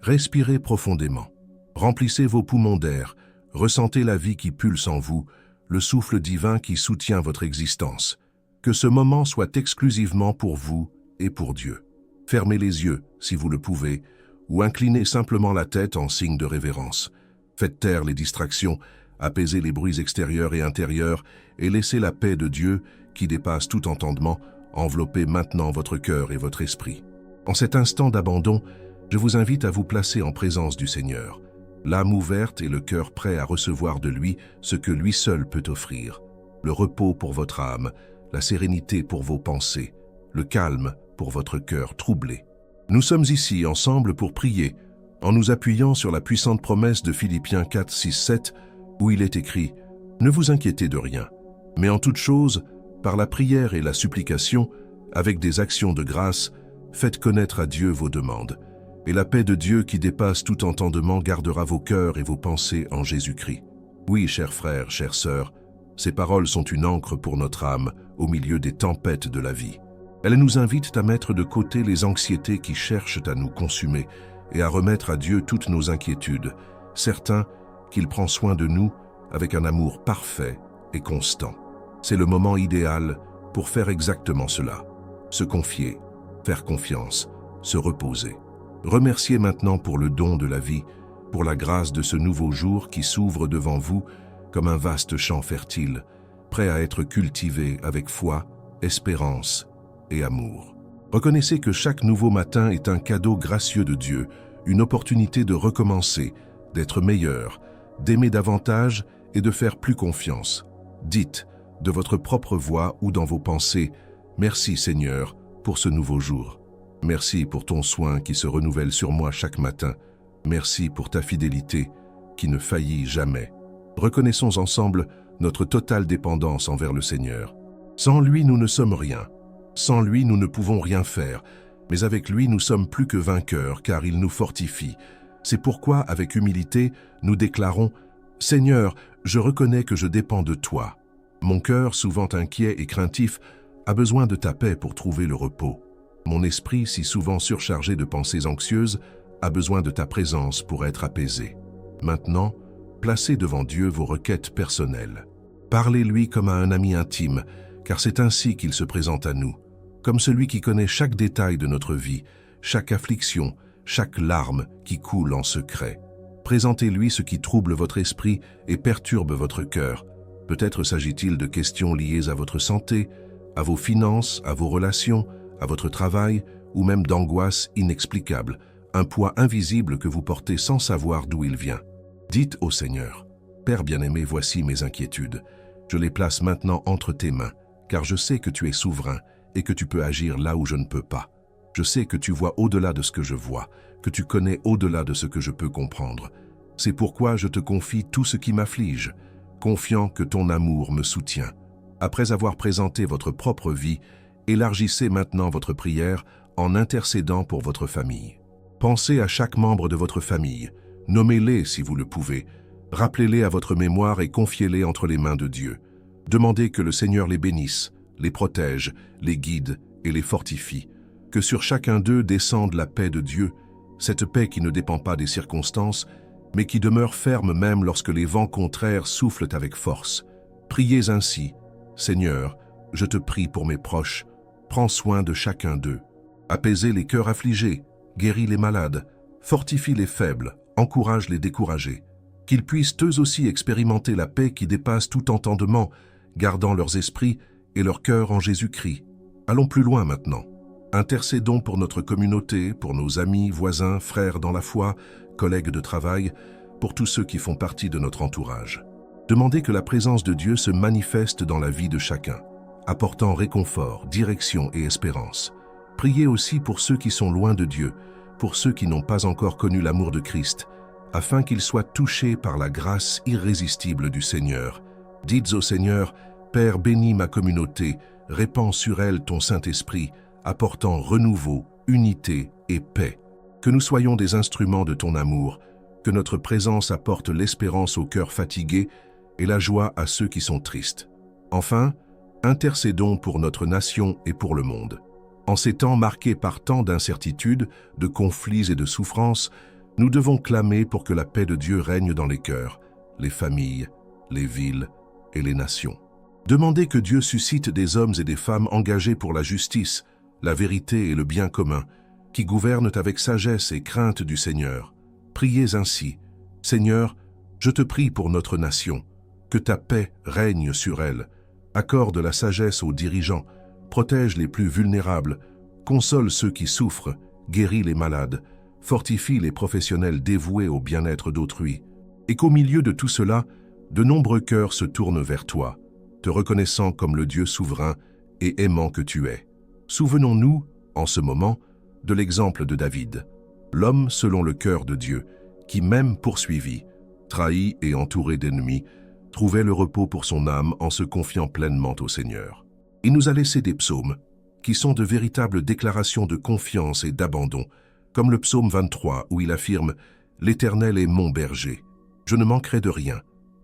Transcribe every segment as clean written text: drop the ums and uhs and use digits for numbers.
Respirez profondément. Remplissez vos poumons d'air. Ressentez la vie qui pulse en vous, le souffle divin qui soutient votre existence. Que ce moment soit exclusivement pour vous et pour Dieu. Fermez les yeux, si vous le pouvez, ou inclinez simplement la tête en signe de révérence. Faites taire les distractions, apaisez les bruits extérieurs et intérieurs, et laissez la paix de Dieu, qui dépasse tout entendement, envelopper maintenant votre cœur et votre esprit. En cet instant d'abandon, je vous invite à vous placer en présence du Seigneur, l'âme ouverte et le cœur prêt à recevoir de lui ce que lui seul peut offrir. Le repos pour votre âme, la sérénité pour vos pensées, le calme pour votre cœur troublé. Nous sommes ici ensemble pour prier, en nous appuyant sur la puissante promesse de Philippiens 4, 6, 7, où il est écrit « Ne vous inquiétez de rien, mais en toute chose, par la prière et la supplication, avec des actions de grâce, faites connaître à Dieu vos demandes. Et la paix de Dieu qui dépasse tout entendement gardera vos cœurs et vos pensées en Jésus-Christ. » Oui, chers frères, chères sœurs, ces paroles sont une ancre pour notre âme au milieu des tempêtes de la vie. Elles nous invitent à mettre de côté les anxiétés qui cherchent à nous consumer et à remettre à Dieu toutes nos inquiétudes, certains qu'il prend soin de nous avec un amour parfait et constant. C'est le moment idéal pour faire exactement cela. Se confier, faire confiance, se reposer. Remerciez maintenant pour le don de la vie, pour la grâce de ce nouveau jour qui s'ouvre devant vous comme un vaste champ fertile, prêt à être cultivé avec foi, espérance et amour. Reconnaissez que chaque nouveau matin est un cadeau gracieux de Dieu, une opportunité de recommencer, d'être meilleur, d'aimer davantage et de faire plus confiance. Dites, de votre propre voix ou dans vos pensées, « Merci Seigneur pour ce nouveau jour. Merci pour ton soin qui se renouvelle sur moi chaque matin. Merci pour ta fidélité qui ne faillit jamais. » Reconnaissons ensemble notre totale dépendance envers le Seigneur. Sans lui, nous ne sommes rien. Sans lui, nous ne pouvons rien faire. Mais avec lui, nous sommes plus que vainqueurs, car il nous fortifie. C'est pourquoi, avec humilité, nous déclarons « Seigneur, je reconnais que je dépends de toi. Mon cœur, souvent inquiet et craintif, a besoin de ta paix pour trouver le repos. Mon esprit, si souvent surchargé de pensées anxieuses, a besoin de ta présence pour être apaisé. Maintenant, placez devant Dieu vos requêtes personnelles. Parlez-lui comme à un ami intime, car c'est ainsi qu'il se présente à nous, comme celui qui connaît chaque détail de notre vie, chaque affliction, chaque larme qui coule en secret. Présentez-lui ce qui trouble votre esprit et perturbe votre cœur. Peut-être s'agit-il de questions liées à votre santé, à vos finances, à vos relations, à votre travail, ou même d'angoisse inexplicable, un poids invisible que vous portez sans savoir d'où il vient. Dites au Seigneur, « Père bien-aimé, voici mes inquiétudes. Je les place maintenant entre tes mains, car je sais que tu es souverain et que tu peux agir là où je ne peux pas. Je sais que tu vois au-delà de ce que je vois, que tu connais au-delà de ce que je peux comprendre. C'est pourquoi je te confie tout ce qui m'afflige, confiant que ton amour me soutient. Après avoir présenté votre propre vie, élargissez maintenant votre prière en intercédant pour votre famille. Pensez à chaque membre de votre famille, nommez-les si vous le pouvez, rappelez-les à votre mémoire et confiez-les entre les mains de Dieu. Demandez que le Seigneur les bénisse, les protège, les guide et les fortifie. Que sur chacun d'eux descende la paix de Dieu, cette paix qui ne dépend pas des circonstances, mais qui demeure ferme même lorsque les vents contraires soufflent avec force. Priez ainsi, « Seigneur, je te prie pour mes proches, prends soin de chacun d'eux. Apaisez les cœurs affligés, guéris les malades, fortifie les faibles, encourage les découragés. Qu'ils puissent eux aussi expérimenter la paix qui dépasse tout entendement, gardant leurs esprits et leur cœur en Jésus-Christ. » Allons plus loin maintenant. Intercédons pour notre communauté, pour nos amis, voisins, frères dans la foi, collègues de travail, pour tous ceux qui font partie de notre entourage. Demandez que la présence de Dieu se manifeste dans la vie de chacun, apportant réconfort, direction et espérance. Priez aussi pour ceux qui sont loin de Dieu, pour ceux qui n'ont pas encore connu l'amour de Christ, afin qu'ils soient touchés par la grâce irrésistible du Seigneur. Dites au Seigneur, « Père, bénis ma communauté, répands sur elle ton Saint-Esprit, apportant renouveau, unité et paix. Que nous soyons des instruments de ton amour, que notre présence apporte l'espérance aux cœurs fatigués et la joie à ceux qui sont tristes. Enfin, intercédons pour notre nation et pour le monde. En ces temps marqués par tant d'incertitudes, de conflits et de souffrances, Nous devons clamer pour que la paix de Dieu règne dans les cœurs, les familles, les villes et les nations. Demandez que Dieu suscite des hommes et des femmes engagés pour la justice, la vérité et le bien commun, qui gouvernent avec sagesse et crainte du Seigneur. Priez ainsi: Seigneur, je te prie pour notre nation, que ta paix règne sur elle. Accorde la sagesse aux dirigeants, protège les plus vulnérables, console ceux qui souffrent, guéris les malades, fortifie les professionnels dévoués au bien-être d'autrui. Et qu'au milieu de tout cela, de nombreux cœurs se tournent vers toi, te reconnaissant comme le Dieu souverain et aimant que tu es. Souvenons-nous, en ce moment, de l'exemple de David, l'homme selon le cœur de Dieu, qui même poursuivi, trahi et entouré d'ennemis, trouvait le repos pour son âme en se confiant pleinement au Seigneur. Il nous a laissé des psaumes, qui sont de véritables déclarations de confiance et d'abandon, comme le psaume 23 où il affirme « L'Éternel est mon berger, je ne manquerai de rien.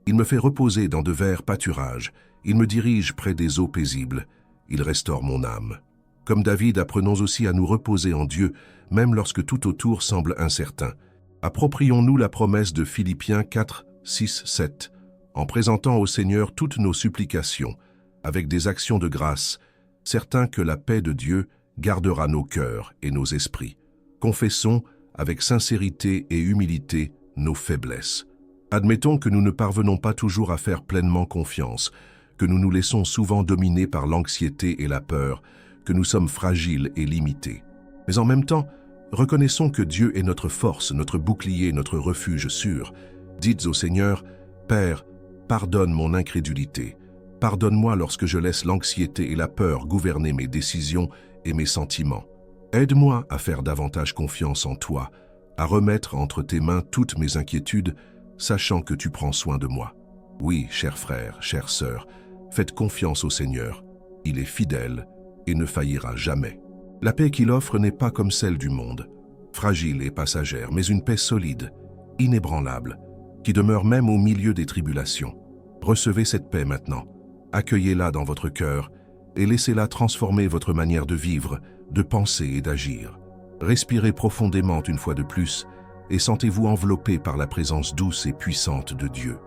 Il me fait reposer dans de verts pâturages, il me dirige près des eaux paisibles, il restaure mon âme. » Comme David, apprenons aussi à nous reposer en Dieu, même lorsque tout autour semble incertain. Approprions-nous la promesse de Philippiens 4, 6, 7, en présentant au Seigneur toutes nos supplications, avec des actions de grâce, certains que la paix de Dieu gardera nos cœurs et nos esprits. Confessons, avec sincérité et humilité, nos faiblesses. Admettons que nous ne parvenons pas toujours à faire pleinement confiance, que nous nous laissons souvent dominer par l'anxiété et la peur, que nous sommes fragiles et limités. Mais en même temps, reconnaissons que Dieu est notre force, notre bouclier, notre refuge sûr. Dites au Seigneur: Père, pardonne mon incrédulité. Pardonne-moi lorsque je laisse l'anxiété et la peur gouverner mes décisions et mes sentiments. Aide-moi à faire davantage confiance en toi, à remettre entre tes mains toutes mes inquiétudes, sachant que tu prends soin de moi. Oui, chers frères, chères sœurs, faites confiance au Seigneur. Il est fidèle et ne faillira jamais. La paix qu'il offre n'est pas comme celle du monde, fragile et passagère, mais une paix solide, inébranlable, qui demeure même au milieu des tribulations. Recevez cette paix maintenant, accueillez-la dans votre cœur et laissez-la transformer votre manière de vivre, de penser et d'agir. Respirez profondément une fois de plus et sentez-vous enveloppé par la présence douce et puissante de Dieu.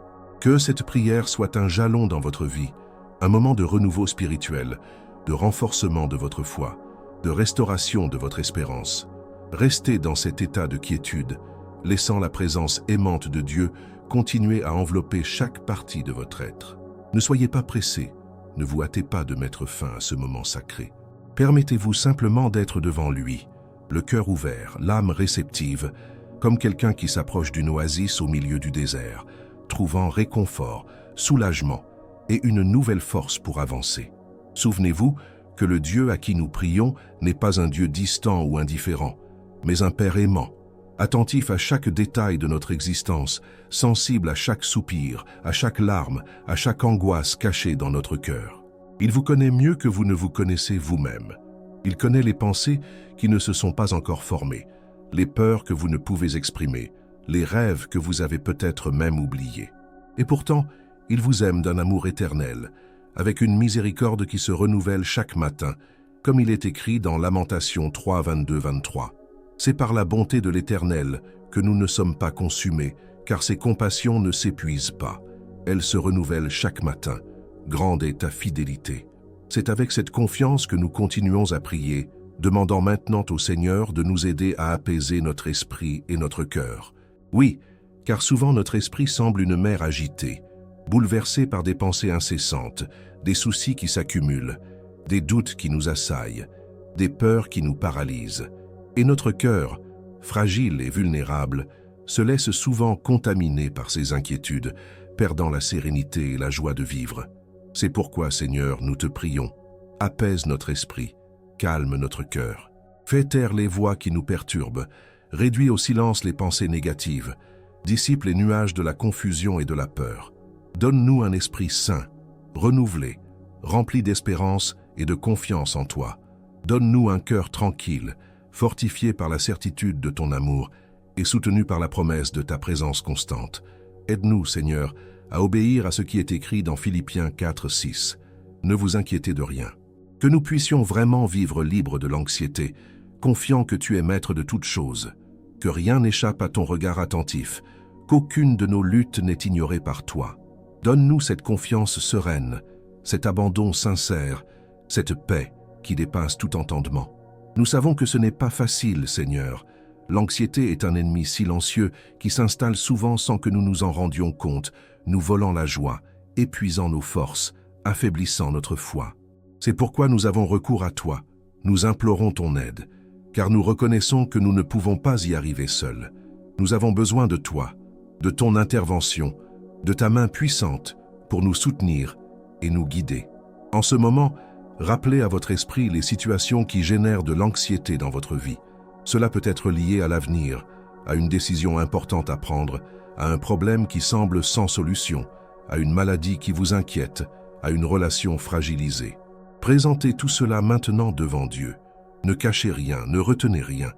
Que cette prière soit un jalon dans votre vie, un moment de renouveau spirituel, de renforcement de votre foi, de restauration de votre espérance. Restez dans cet état de quiétude, laissant la présence aimante de Dieu continuer à envelopper chaque partie de votre être. Ne soyez pas pressés, ne vous hâtez pas de mettre fin à ce moment sacré. Permettez-vous simplement d'être devant lui, le cœur ouvert, l'âme réceptive, comme quelqu'un qui s'approche d'une oasis au milieu du désert, trouvant réconfort, soulagement et une nouvelle force pour avancer. Souvenez-vous que le Dieu à qui nous prions n'est pas un Dieu distant ou indifférent, mais un Père aimant, attentif à chaque détail de notre existence, sensible à chaque soupir, à chaque larme, à chaque angoisse cachée dans notre cœur. Il vous connaît mieux que vous ne vous connaissez vous-même. Il connaît les pensées qui ne se sont pas encore formées, les peurs que vous ne pouvez exprimer, les rêves que vous avez peut-être même oubliés. Et pourtant, il vous aime d'un amour éternel, avec une miséricorde qui se renouvelle chaque matin, comme il est écrit dans Lamentations 3, 22-23. C'est par la bonté de l'Éternel que nous ne sommes pas consumés, car ses compassions ne s'épuisent pas. Elles se renouvellent chaque matin. Grande est ta fidélité. C'est avec cette confiance que nous continuons à prier, demandant maintenant au Seigneur de nous aider à apaiser notre esprit et notre cœur. Oui, car souvent notre esprit semble une mer agitée, bouleversée par des pensées incessantes, des soucis qui s'accumulent, des doutes qui nous assaillent, des peurs qui nous paralysent. Et notre cœur, fragile et vulnérable, se laisse souvent contaminer par ces inquiétudes, perdant la sérénité et la joie de vivre. C'est pourquoi, Seigneur, nous te prions, apaise notre esprit, calme notre cœur, fais taire les voix qui nous perturbent, réduis au silence les pensées négatives, dissipe les nuages de la confusion et de la peur. Donne-nous un esprit sain, renouvelé, rempli d'espérance et de confiance en toi. Donne-nous un cœur tranquille, fortifié par la certitude de ton amour et soutenu par la promesse de ta présence constante. Aide-nous, Seigneur, à obéir à ce qui est écrit dans Philippiens 4, 6. Ne vous inquiétez de rien. Que nous puissions vraiment vivre libres de l'anxiété, confiant que tu es maître de toutes choses. que rien n'échappe à ton regard attentif, qu'aucune de nos luttes n'est ignorée par toi. Donne-nous cette confiance sereine, cet abandon sincère, cette paix qui dépasse tout entendement. Nous savons que ce n'est pas facile, Seigneur. L'anxiété est un ennemi silencieux qui s'installe souvent sans que nous nous en rendions compte, nous volant la joie, épuisant nos forces, affaiblissant notre foi. C'est pourquoi nous avons recours à toi. Nous implorons ton aide, car nous reconnaissons que nous ne pouvons pas y arriver seuls. Nous avons besoin de toi, de ton intervention, de ta main puissante pour nous soutenir et nous guider. En ce moment, rappelez à votre esprit les situations qui génèrent de l'anxiété dans votre vie. Cela peut être lié à l'avenir, à une décision importante à prendre, à un problème qui semble sans solution, à une maladie qui vous inquiète, à une relation fragilisée. Présentez tout cela maintenant devant Dieu. Ne cachez rien, ne retenez rien.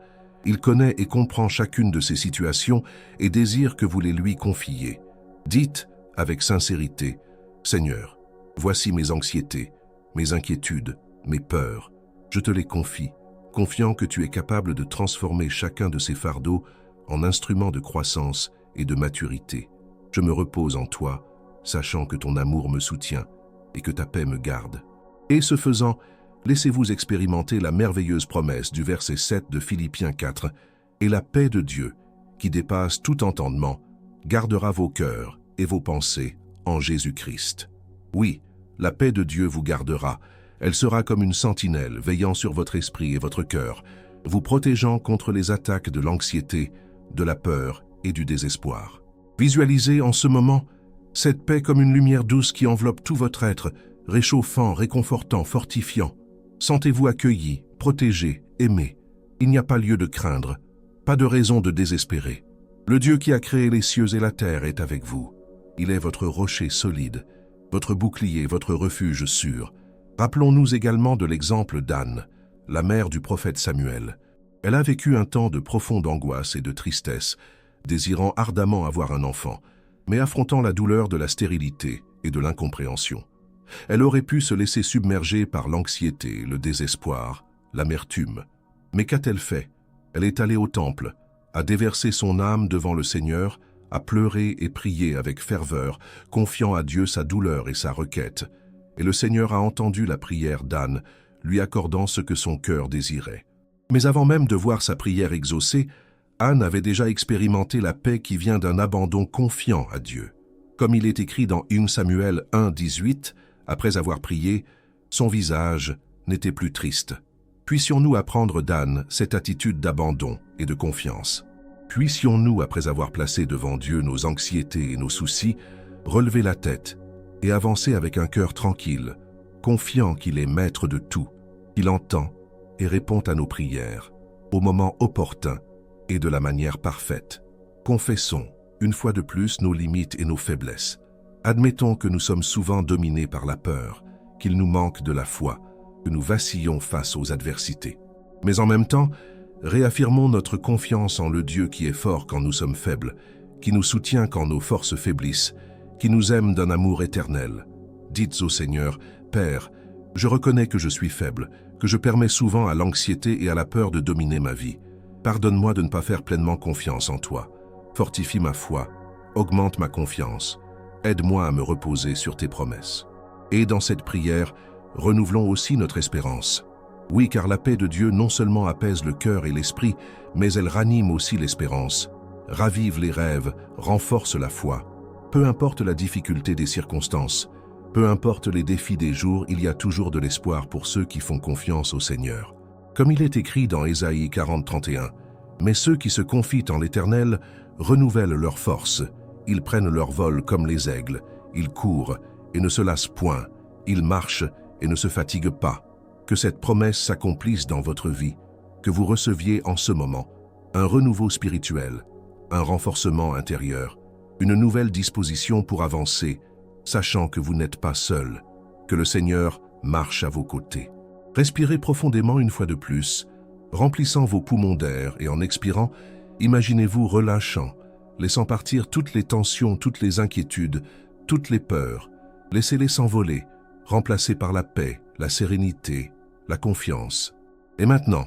Il connaît et comprend chacune de ces situations et désire que vous les lui confiez. Dites avec sincérité, « Seigneur, voici mes anxiétés, mes inquiétudes, mes peurs. Je te les confie, confiant que tu es capable de transformer chacun de ces fardeaux en instrument de croissance et de maturité. Je me repose en toi, sachant que ton amour me soutient et que ta paix me garde. » Et ce faisant, laissez-vous expérimenter la merveilleuse promesse du verset 7 de Philippiens 4, « Et la paix de Dieu, qui dépasse tout entendement, gardera vos cœurs et vos pensées en Jésus-Christ. » Oui, la paix de Dieu vous gardera. Elle sera comme une sentinelle veillant sur votre esprit et votre cœur, vous protégeant contre les attaques de l'anxiété, de la peur et du désespoir. Visualisez en ce moment cette paix comme une lumière douce qui enveloppe tout votre être, réchauffant, réconfortant, fortifiant. Sentez-vous accueilli, protégé, aimé. Il n'y a pas lieu de craindre, pas de raison de désespérer. Le Dieu qui a créé les cieux et la terre est avec vous. Il est votre rocher solide, votre bouclier, votre refuge sûr. Rappelons-nous également de l'exemple d'Anne, la mère du prophète Samuel. Elle a vécu un temps de profonde angoisse et de tristesse, désirant ardemment avoir un enfant, mais affrontant la douleur de la stérilité et de l'incompréhension. Elle aurait pu se laisser submerger par l'anxiété, le désespoir, l'amertume. Mais qu'a-t-elle fait? Elle est allée au temple, a déversé son âme devant le Seigneur, a pleuré et prié avec ferveur, confiant à Dieu sa douleur et sa requête. Et le Seigneur a entendu la prière d'Anne, lui accordant ce que son cœur désirait. Mais avant même de voir sa prière exaucée, Anne avait déjà expérimenté la paix qui vient d'un abandon confiant à Dieu. Comme il est écrit dans 1 Samuel 1, 18, après avoir prié, son visage n'était plus triste. Puissions-nous apprendre d'Anne cette attitude d'abandon et de confiance. Puissions-nous, après avoir placé devant Dieu nos anxiétés et nos soucis, relever la tête et avancer avec un cœur tranquille, confiant qu'il est maître de tout, qu'il entend et répond à nos prières, au moment opportun et de la manière parfaite. Confessons, une fois de plus, nos limites et nos faiblesses. Admettons que nous sommes souvent dominés par la peur, qu'il nous manque de la foi, que nous vacillons face aux adversités. Mais en même temps, réaffirmons notre confiance en le Dieu qui est fort quand nous sommes faibles, qui nous soutient quand nos forces faiblissent, qui nous aime d'un amour éternel. Dites au Seigneur, « Père, je reconnais que je suis faible, que je permets souvent à l'anxiété et à la peur de dominer ma vie. Pardonne-moi de ne pas faire pleinement confiance en toi. Fortifie ma foi, augmente ma confiance. Aide-moi à me reposer sur tes promesses. » Et dans cette prière, renouvelons aussi notre espérance. Oui, car la paix de Dieu non seulement apaise le cœur et l'esprit, mais elle ranime aussi l'espérance, ravive les rêves, renforce la foi. Peu importe la difficulté des circonstances, peu importe les défis des jours, il y a toujours de l'espoir pour ceux qui font confiance au Seigneur. Comme il est écrit dans Ésaïe 40, 31, « Mais ceux qui se confient en l'Éternel renouvellent leur force. Ils prennent leur vol comme les aigles. Ils courent et ne se lassent point. Ils marchent et ne se fatiguent pas. » Que cette promesse s'accomplisse dans votre vie, que vous receviez en ce moment un renouveau spirituel, un renforcement intérieur, une nouvelle disposition pour avancer, sachant que vous n'êtes pas seul, que le Seigneur marche à vos côtés. Respirez profondément une fois de plus, remplissant vos poumons d'air et en expirant, imaginez-vous relâchant, laissant partir toutes les tensions, toutes les inquiétudes, toutes les peurs. Laissez-les s'envoler, remplacées par la paix, la sérénité, la confiance. Et maintenant,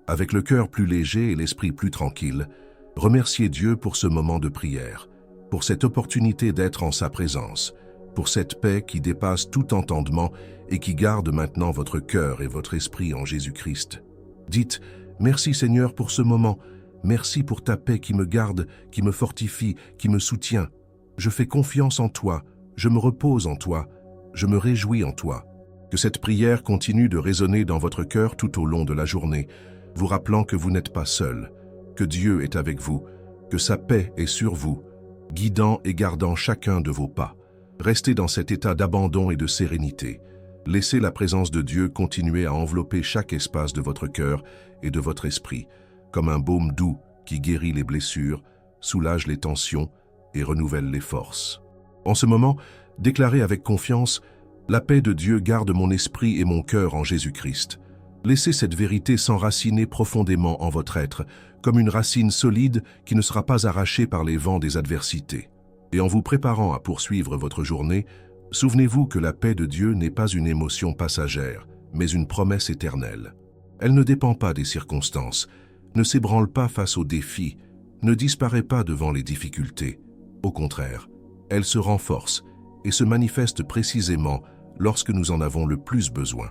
avec le cœur plus léger et l'esprit plus tranquille, Remerciez Dieu pour ce moment de prière, pour cette opportunité d'être en sa présence, pour cette paix qui dépasse tout entendement et qui garde maintenant votre cœur et votre esprit en Jésus-Christ. Dites « Merci Seigneur pour ce moment, merci pour ta paix qui me garde, qui me fortifie, qui me soutient. Je fais confiance en toi, je me repose en toi, je me réjouis en toi. » Que cette prière continue de résonner dans votre cœur tout au long de la journée, vous rappelant que vous n'êtes pas seul, que Dieu est avec vous, que sa paix est sur vous, guidant et gardant chacun de vos pas. Restez dans cet état d'abandon et de sérénité. Laissez la présence de Dieu continuer à envelopper chaque espace de votre cœur et de votre esprit, comme un baume doux qui guérit les blessures, soulage les tensions et renouvelle les forces. En ce moment, déclarez avec confiance « La paix de Dieu garde mon esprit et mon cœur en Jésus-Christ ». Laissez cette vérité s'enraciner profondément en votre être, comme une racine solide qui ne sera pas arrachée par les vents des adversités. Et en vous préparant à poursuivre votre journée, souvenez-vous que la paix de Dieu n'est pas une émotion passagère, mais une promesse éternelle. Elle ne dépend pas des circonstances, ne s'ébranle pas face aux défis, ne disparaît pas devant les difficultés. Au contraire, elle se renforce et se manifeste précisément lorsque nous en avons le plus besoin.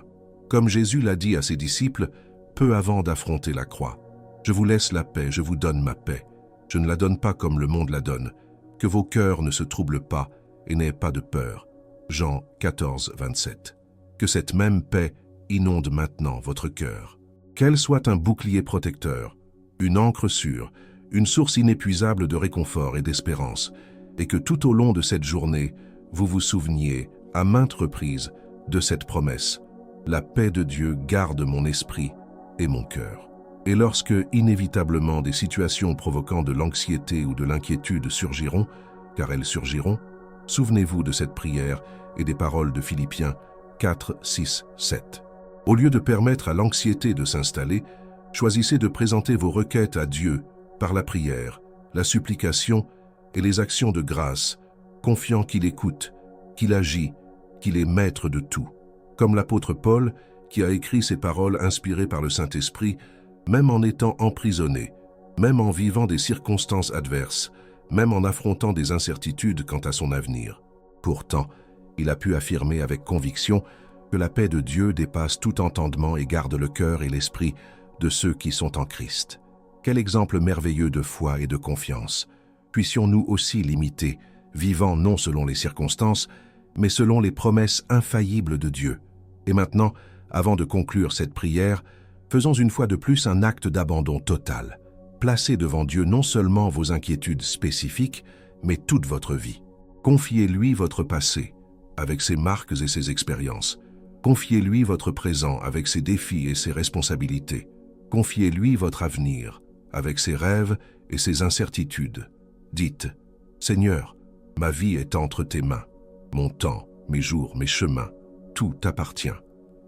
Comme Jésus l'a dit à ses disciples, peu avant d'affronter la croix. « Je vous laisse la paix, je vous donne ma paix. Je ne la donne pas comme le monde la donne. Que vos cœurs ne se troublent pas et n'aient pas de peur. » Jean 14, 27. Que cette même paix inonde maintenant votre cœur. Qu'elle soit un bouclier protecteur, une ancre sûre, une source inépuisable de réconfort et d'espérance, et que tout au long de cette journée, vous vous souveniez, à maintes reprises, de cette promesse. La paix de Dieu garde mon esprit et mon cœur. Et lorsque, inévitablement, des situations provoquant de l'anxiété ou de l'inquiétude surgiront, car elles surgiront, souvenez-vous de cette prière et des paroles de Philippiens 4, 6, 7. Au lieu de permettre à l'anxiété de s'installer, choisissez de présenter vos requêtes à Dieu par la prière, la supplication et les actions de grâce, confiant qu'il écoute, qu'il agit, qu'il est maître de tout. Comme l'apôtre Paul, qui a écrit ces paroles inspirées par le Saint-Esprit, même en étant emprisonné, même en vivant des circonstances adverses, même en affrontant des incertitudes quant à son avenir. Pourtant, il a pu affirmer avec conviction que la paix de Dieu dépasse tout entendement et garde le cœur et l'esprit de ceux qui sont en Christ. Quel exemple merveilleux de foi et de confiance! Puissions-nous aussi l'imiter, vivant non selon les circonstances, mais selon les promesses infaillibles de Dieu. Et maintenant, avant de conclure cette prière, faisons une fois de plus un acte d'abandon total. Placez devant Dieu non seulement vos inquiétudes spécifiques, mais toute votre vie. Confiez-lui votre passé, avec ses marques et ses expériences. Confiez-lui votre présent, avec ses défis et ses responsabilités. Confiez-lui votre avenir, avec ses rêves et ses incertitudes. Dites, « Seigneur, ma vie est entre tes mains. Mon temps, mes jours, mes chemins, tout t'appartient.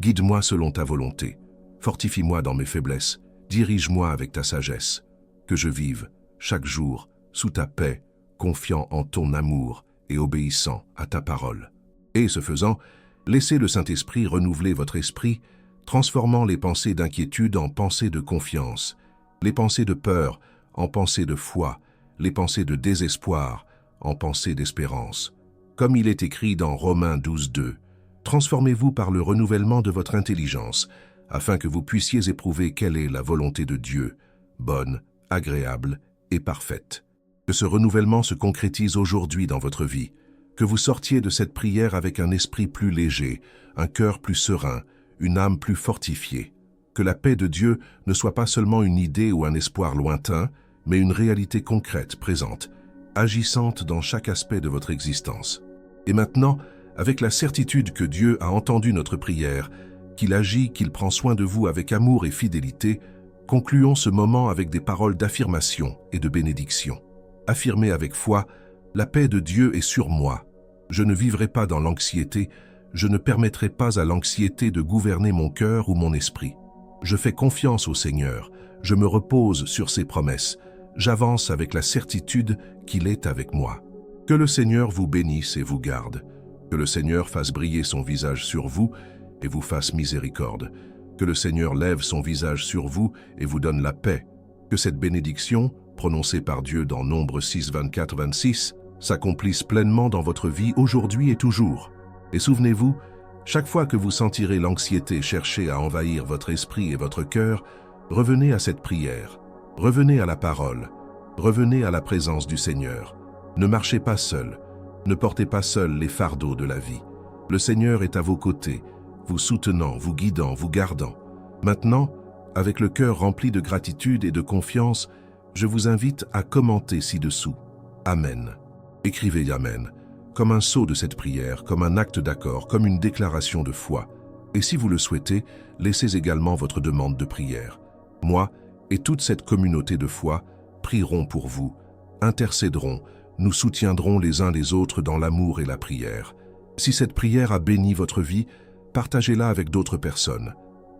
Guide-moi selon ta volonté. Fortifie-moi dans mes faiblesses. Dirige-moi avec ta sagesse. Que je vive, chaque jour, sous ta paix, confiant en ton amour et obéissant à ta parole. » Et ce faisant, laissez le Saint-Esprit renouveler votre esprit, transformant les pensées d'inquiétude en pensées de confiance, les pensées de peur en pensées de foi, les pensées de désespoir en pensées d'espérance. Comme il est écrit dans Romains 12, 2, transformez-vous par le renouvellement de votre intelligence, afin que vous puissiez éprouver quelle est la volonté de Dieu, bonne, agréable et parfaite. Que ce renouvellement se concrétise aujourd'hui dans votre vie, que vous sortiez de cette prière avec un esprit plus léger, un cœur plus serein, une âme plus fortifiée. Que la paix de Dieu ne soit pas seulement une idée ou un espoir lointain, mais une réalité concrète, présente, agissante dans chaque aspect de votre existence. Et maintenant, avec la certitude que Dieu a entendu notre prière, qu'il agit, qu'il prend soin de vous avec amour et fidélité, concluons ce moment avec des paroles d'affirmation et de bénédiction. Affirmez avec foi, « La paix de Dieu est sur moi. Je ne vivrai pas dans l'anxiété, je ne permettrai pas à l'anxiété de gouverner mon cœur ou mon esprit. Je fais confiance au Seigneur, je me repose sur ses promesses, j'avance avec la certitude qu'il est avec moi. Que le Seigneur vous bénisse et vous garde. Que le Seigneur fasse briller son visage sur vous et vous fasse miséricorde. Que le Seigneur lève son visage sur vous et vous donne la paix. Que cette bénédiction, prononcées par Dieu dans Nombre 6, 24-26, s'accomplissent pleinement dans votre vie aujourd'hui et toujours. Et souvenez-vous, chaque fois que vous sentirez l'anxiété chercher à envahir votre esprit et votre cœur, revenez à cette prière, revenez à la parole, revenez à la présence du Seigneur. Ne marchez pas seul, ne portez pas seul les fardeaux de la vie. Le Seigneur est à vos côtés, vous soutenant, vous guidant, vous gardant. Maintenant, avec le cœur rempli de gratitude et de confiance, je vous invite à commenter ci-dessous. Amen. Écrivez Amen, comme un sceau de cette prière, comme un acte d'accord, comme une déclaration de foi. Et si vous le souhaitez, laissez également votre demande de prière. Moi et toute cette communauté de foi prierons pour vous, intercéderons, nous soutiendrons les uns les autres dans l'amour et la prière. Si cette prière a béni votre vie, partagez-la avec d'autres personnes.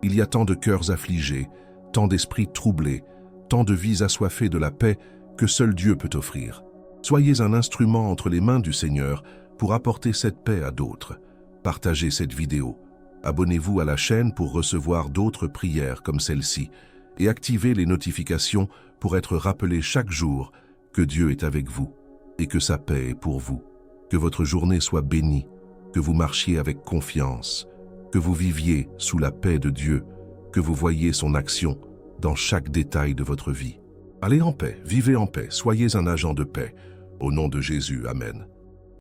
Il y a tant de cœurs affligés, tant d'esprits troublés, tant de vies assoiffées de la paix que seul Dieu peut offrir. Soyez un instrument entre les mains du Seigneur pour apporter cette paix à d'autres. Partagez cette vidéo. Abonnez-vous à la chaîne pour recevoir d'autres prières comme celle-ci et activez les notifications pour être rappelé chaque jour que Dieu est avec vous et que sa paix est pour vous. Que votre journée soit bénie, que vous marchiez avec confiance, que vous viviez sous la paix de Dieu, que vous voyiez son action dans chaque détail de votre vie. Allez en paix, vivez en paix, soyez un agent de paix. Au nom de Jésus, Amen.